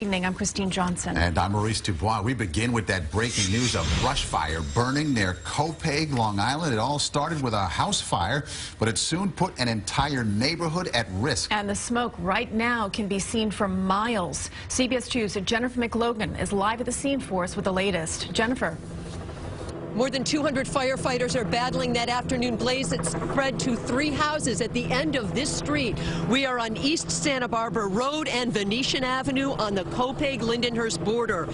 Evening, I'm Christine Johnson. And I'm Maurice Dubois. We begin with that breaking news of brush fire burning near Copiague, Long Island. It all started with a house fire, but it soon put an entire neighborhood at risk. And the smoke right now can be seen for miles. CBS 2's Jennifer McLogan is live at the scene for us with the latest. Jennifer. More than 200 firefighters are battling that afternoon blaze that spread to 3 houses at the end of this street. We are on East Santa Barbara Road and Venetian Avenue on the Copiague-Lindenhurst border.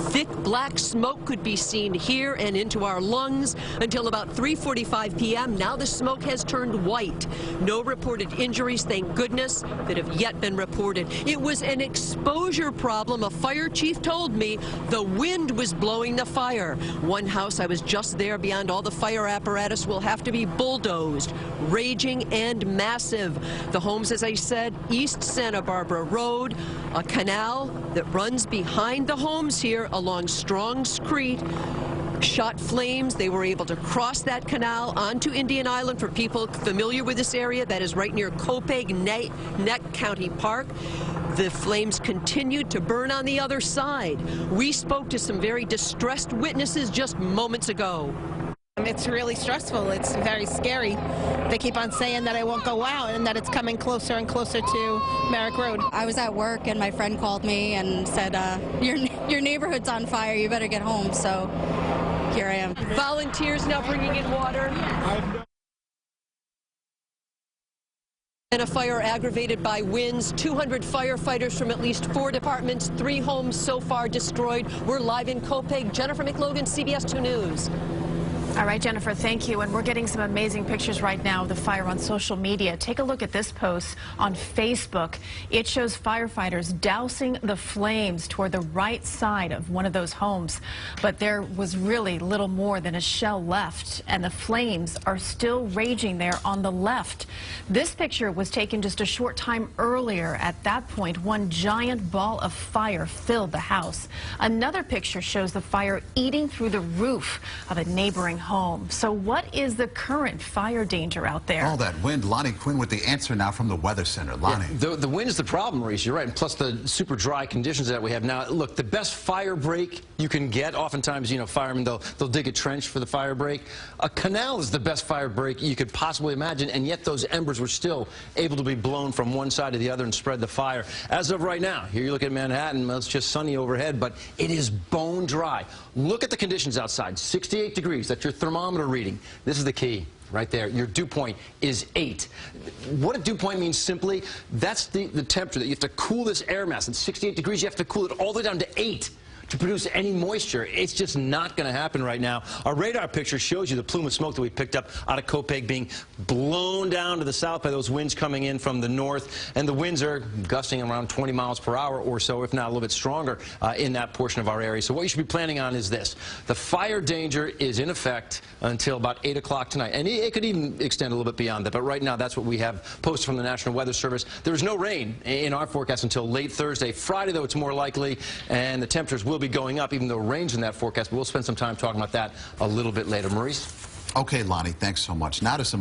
Thick black smoke could be seen here and into our lungs until about 3:45 p.m. Now the smoke has turned white. No reported injuries, thank goodness, that have yet been reported. It was an exposure problem. A fire chief told me the wind was blowing the fire. One house I was just there beyond all the fire apparatus will have to be bulldozed, raging and massive. The homes, as I said, East Santa Barbara Road, a canal that runs behind the homes here along Strong's Creek, shot flames. They were able to cross that canal onto Indian Island. For people familiar with this area, that is right near Copiague Neck County Park. The flames continued to burn on the other side. We spoke to some very distressed witnesses just moments ago. It's really stressful. It's very scary. They keep on saying that I won't go out and that it's coming closer and closer to Merrick Road. I was at work and my friend called me and said, your neighborhood's on fire, you better get home. So here I am. Volunteers now bringing in water. And a fire aggravated by winds. 200 firefighters from at least 4 departments, 3 homes so far destroyed. We're live in Copiague. Jennifer McLogan, CBS 2 News. All right, Jennifer, thank you. And we're getting some amazing pictures right now of the fire on social media. Take a look at this post on Facebook. It shows firefighters dousing the flames toward the right side of one of those homes. But there was really little more than a shell left, and the flames are still raging there on the left. This picture was taken just a short time earlier. At that point, one giant ball of fire filled the house. Another picture shows the fire eating through the roof of a neighboring home. So what is the current fire danger out there? All that wind. Lonnie, Quinn with the answer now from the Weather Center. Lonnie. Yeah, the wind is the problem, Maurice. You're right. And plus the super dry conditions that we have now. Look, the best fire break you can get, oftentimes, you know, firemen, they'll dig a trench for the fire break. A canal is the best fire break you could possibly imagine, and yet those embers were still able to be blown from one side to the other and spread the fire. As of right now, here you look at Manhattan, it's just sunny overhead, but it is bone dry. Look at the conditions outside. 68 degrees. That's your thermometer reading. This is the key right there. Your dew point is 8. What a dew point means simply, that's the temperature that you have to cool this air mass. At 68 degrees, you have to cool it all the way down to 8 to produce any moisture. It's just not going to happen right now. Our radar picture shows you the plume of smoke that we picked up out of Copiague being blown down to the south by those winds coming in from the north, and the winds are gusting around 20 miles per hour or so, if not a little bit stronger in that portion of our area. So what you should be planning on is this. The fire danger is in effect until about 8 o'clock tonight, and it could even extend a little bit beyond that, but right now that's what we have posted from the National Weather Service. There's no rain in our forecast until late Thursday. Friday, though, it's more likely, and the temperatures will be going up, even though rain's in that forecast. But we'll spend some time talking about that a little bit later. Maurice? Okay, Lonnie, thanks so much. Now to some